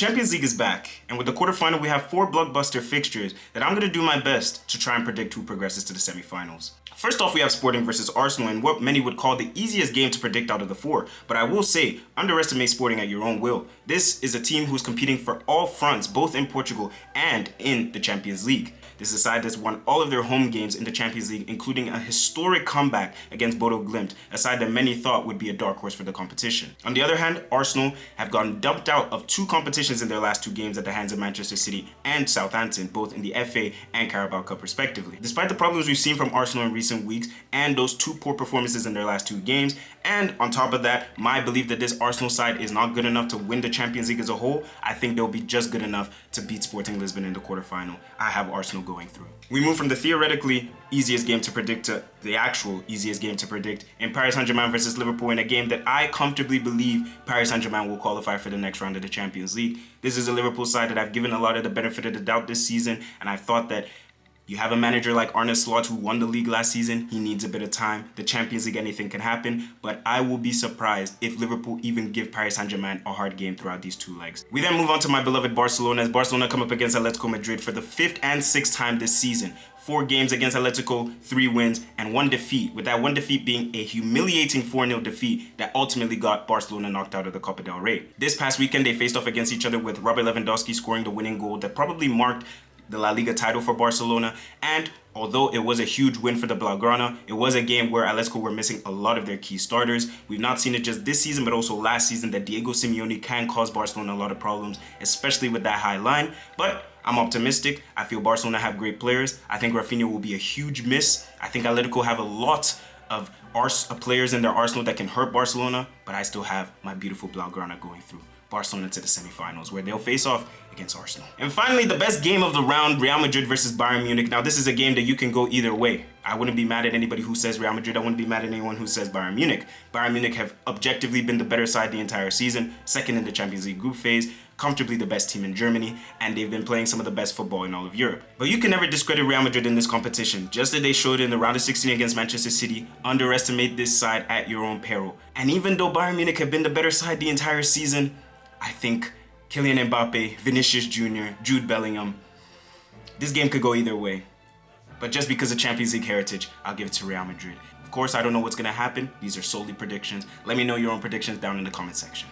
Champions League is back, and with the quarterfinal we have 4 blockbuster fixtures that I'm going to do my best to try and predict who progresses to the semi-finals. First off, we have Sporting versus Arsenal in what many would call the easiest game to predict out of the 4, but I will say, underestimate Sporting at your own will. This is a team who's competing for all fronts, both in Portugal and in the Champions League. This is a side that's won all of their home games in the Champions League, including a historic comeback against Bodo Glimt, a side that many thought would be a dark horse for the competition. On the other hand, Arsenal have gotten dumped out of 2 competitions in their last 2 games at the hands of Manchester City and Southampton, both in the FA and Carabao Cup respectively. Despite the problems we've seen from Arsenal in recent weeks and those 2 poor performances in their last 2 games, and on top of that, my belief that this Arsenal side is not good enough to win the Champions League as a whole, I think they'll be just good enough to beat Sporting Lisbon in the quarterfinal. I have Arsenal going through. We move from the theoretically easiest game to predict to the actual easiest game to predict in Paris Saint-Germain versus Liverpool, in a game that I comfortably believe Paris Saint-Germain will qualify for the next round of the Champions League. This is a Liverpool side that I've given a lot of the benefit of the doubt this season, and I thought that you have a manager like Arne Slot who won the league last season. He needs a bit of time. The Champions League, anything can happen, but I will be surprised if Liverpool even give Paris Saint-Germain a hard game throughout these 2 legs. We then move on to my beloved Barcelona, as Barcelona come up against Atletico Madrid for the 5th and 6th time this season. 4 games against Atletico, 3 wins, and 1 defeat, with that 1 defeat being a humiliating 4-0 defeat that ultimately got Barcelona knocked out of the Copa del Rey. This past weekend, they faced off against each other, with Robert Lewandowski scoring the winning goal that probably marked the La Liga title for Barcelona, and although it was a huge win for the Blaugrana, it was a game where Atletico were missing a lot of their key starters. We've not seen it just this season, but also last season, that Diego Simeone can cause Barcelona a lot of problems, especially with that high line, but I'm optimistic. I feel Barcelona have great players. I think Rafinha will be a huge miss. I think Atletico have a lot of players in their arsenal that can hurt Barcelona, but I still have my beautiful Blaugrana going through Barcelona to the semifinals, where they'll face off against Arsenal. And finally, the best game of the round, Real Madrid versus Bayern Munich. Now, this is a game that you can go either way. I wouldn't be mad at anybody who says Real Madrid. I wouldn't be mad at anyone who says Bayern Munich. Bayern Munich have objectively been the better side the entire season, 2nd in the Champions League group phase, comfortably the best team in Germany, and they've been playing some of the best football in all of Europe. But you can never discredit Real Madrid in this competition. Just as they showed in the round of 16 against Manchester City, underestimate this side at your own peril. And even though Bayern Munich have been the better side the entire season, I think Kylian Mbappe, Vinicius Jr., Jude Bellingham, this game could go either way. But just because of Champions League heritage, I'll give it to Real Madrid. Of course, I don't know what's going to happen. These are solely predictions. Let me know your own predictions down in the comment section.